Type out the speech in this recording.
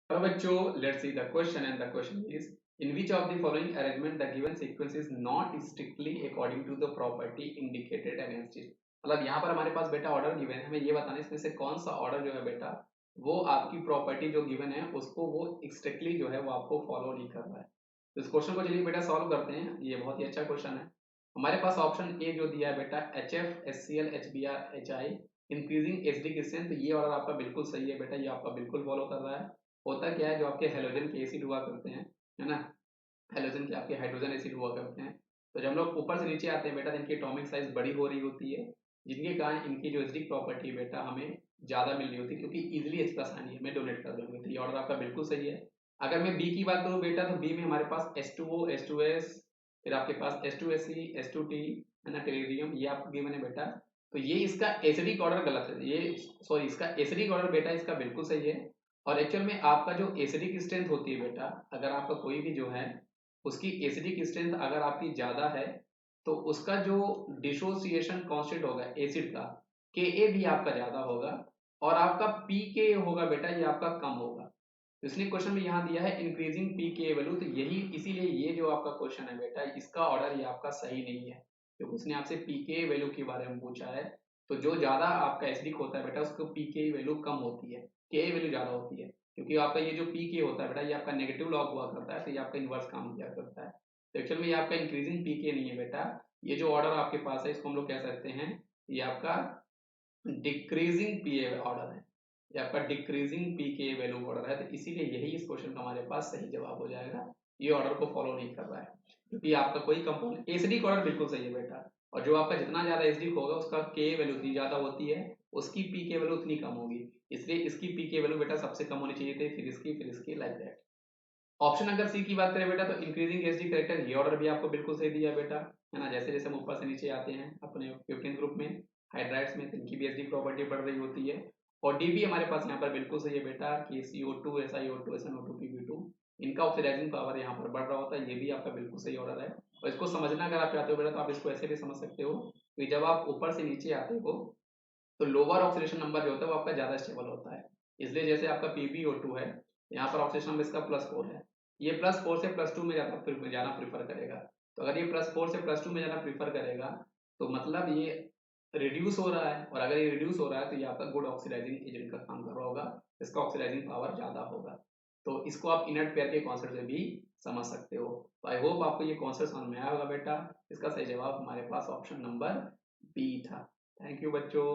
Hello बच्चों, let's see the question and the question is in which of the following arrangement the given sequence is not strictly according to the property indicated against it। मतलब यहाँ पर हमारे पास बेटा order given है, हमें ये बताना है इसमें से कौन सा ऑर्डर जो है बेटा वो आपकी प्रॉपर्टी जो गिवन है उसको वो स्ट्रिक्टली जो है वो आपको फॉलो नहीं कर रहा है। तो इस क्वेश्चन को चलिए बेटा सॉल्व करते हैं। ये बहुत ही अच्छा क्वेश्चन है। हमारे पास ऑप्शन ए जो दिया है बेटा H F S C L H B R H I increasing H D की स्ट्रेंथ, ये ऑर्डर आपका बिल्कुल सही है बेटा, ये आपका बिल्कुल फॉलो कर रहा है। होता क्या है, जो आपके हेलोजन के एसिड हुआ करते हैं, है ना, हेलोजन के आपके हाइड्रोजन एसिड हुआ करते हैं, तो जब हम लोग ऊपर से नीचे आते हैं बेटा तो इनकी एटॉमिक साइज बड़ी हो रही होती है, जिनके कारण इनकी जो एसिडिक प्रॉपर्टी है बेटा हमें ज़्यादा मिल रही होती है, क्योंकि इजिली H प्लस आनी है, हमें डोनेट कर देंगे। तो ये ऑर्डर आपका बिल्कुल सही है। अगर मैं बी की बात करूँ बेटा तो बी में हमारे पास H2O H2S, फिर आपके पास H2SE H2T, है ना, टेरिडियम, ये आपको गिवन है बेटा। तो ये इसका एसिडिक ऑर्डर गलत है, ये सॉरी इसका एसिडिक ऑर्डर बेटा इसका बिल्कुल सही है। और एक्चुअल में आपका जो एसिडिक स्ट्रेंथ होती है बेटा, अगर आपका कोई भी जो है उसकी एसिडिक स्ट्रेंथ अगर आपकी ज़्यादा है तो उसका जो डिसोसिएशन कांस्टेंट होगा एसिड का, के ए भी आपका ज़्यादा होगा, और आपका पी के होगा बेटा ये आपका कम होगा। तो इसने क्वेश्चन में यहाँ दिया है इंक्रीजिंग पी के वैल्यू, तो यही इसीलिए ये जो आपका क्वेश्चन है बेटा इसका ऑर्डर ये आपका सही नहीं है, क्योंकि उसने आपसे पी के वैल्यू के बारे में पूछा है। तो जो ज़्यादा आपका एसिडिक होता है बेटा उसको पी के वैल्यू कम होती है, के वैल्यू ज़्यादा होती है, क्योंकि आपका ये जो पी के होता है बेटा ये आपका नेगेटिव लॉग हुआ करता है, तो ये आपका इन्वर्स काम किया करता है। तो एक्चुअल में ये आपका इंक्रीजिंग पी के नहीं है बेटा, ये जो ऑर्डर आपके पास है इसको हम लोग कह सकते हैं ये आपका डिक्रीजिंग पी ऑर्डर है, ये आपका डिक्रीजिंग पी के वैल्यू ऑर्डर है। तो इसीलिए यही इस क्वेश्चन का हमारे पास सही जवाब हो जाएगा। ये ऑर्डर को फॉलो नहीं कर रहा है, क्योंकि आपका कोई कंपाउंड एसिडिक ऑर्डर बिल्कुल सही है बेटा, और जो आपका जितना ज्यादा एसिडिक होगा उसका के वैल्यू उतनी ज्यादा होती है, उसकी पी के वैल्यू उतनी कम होगी, इसलिए इसकी पी के वैल्यू बेटा सबसे कम होनी चाहिए थी, फिर इसकी लाइक दैट। ऑप्शन अगर सी की बात करें बेटा तो इंक्रीजिंग एसिडिक करेक्टर, ये ऑर्डर भी आपको बिल्कुल सही दिया बेटा, है ना। जैसे जैसे हम ऊपर से नीचे आते हैं अपने 15 ग्रुप में हाइड्राइड्स में, तो इनकी भी एसिडिक प्रॉपर्टी बढ़ रही होती है। और डी भी हमारे पास यहाँ पर बिल्कुल सही है बेटा कि CO2 SiO2 SnO2 Pb2, इनका ऑक्सीडाइजिंग पावर यहाँ पर बढ़ रहा होता है, ये भी आपका बिल्कुल सही ऑर्डर है। और इसको समझना अगर आप चाहते हो बेटा तो आप इसको ऐसे भी समझ सकते हो कि जब आप ऊपर से नीचे आते हो तो लोअर ऑक्सीडेशन नंबर जो होता है वो आपका ज्यादा स्टेबल होता है। इसलिए जैसे आपका PbO2 है, यहाँ पर ऑक्सीडेशन नंबर इसका +4 है, ये +4 से +2 में जाना प्रीफर करेगा। तो अगर ये +4 से +2 में जाना प्रीफर करेगा तो मतलब ये रिड्यूस हो रहा है, और अगर ये रिड्यूस हो रहा है तो ये आपका गुड ऑक्सीडाइजिंग एजेंट का काम कर रहा होगा, इसका ऑक्सीडाइजिंग पावर ज्यादा होगा। तो इसको आप इनर्ट पेयर के कॉन्सेप्ट से भी समझ सकते हो। तो आई होप आपको ये कॉन्सेप्ट समझ में आया होगा बेटा। इसका सही जवाब हमारे पास ऑप्शन नंबर बी था। थैंक यू बच्चों।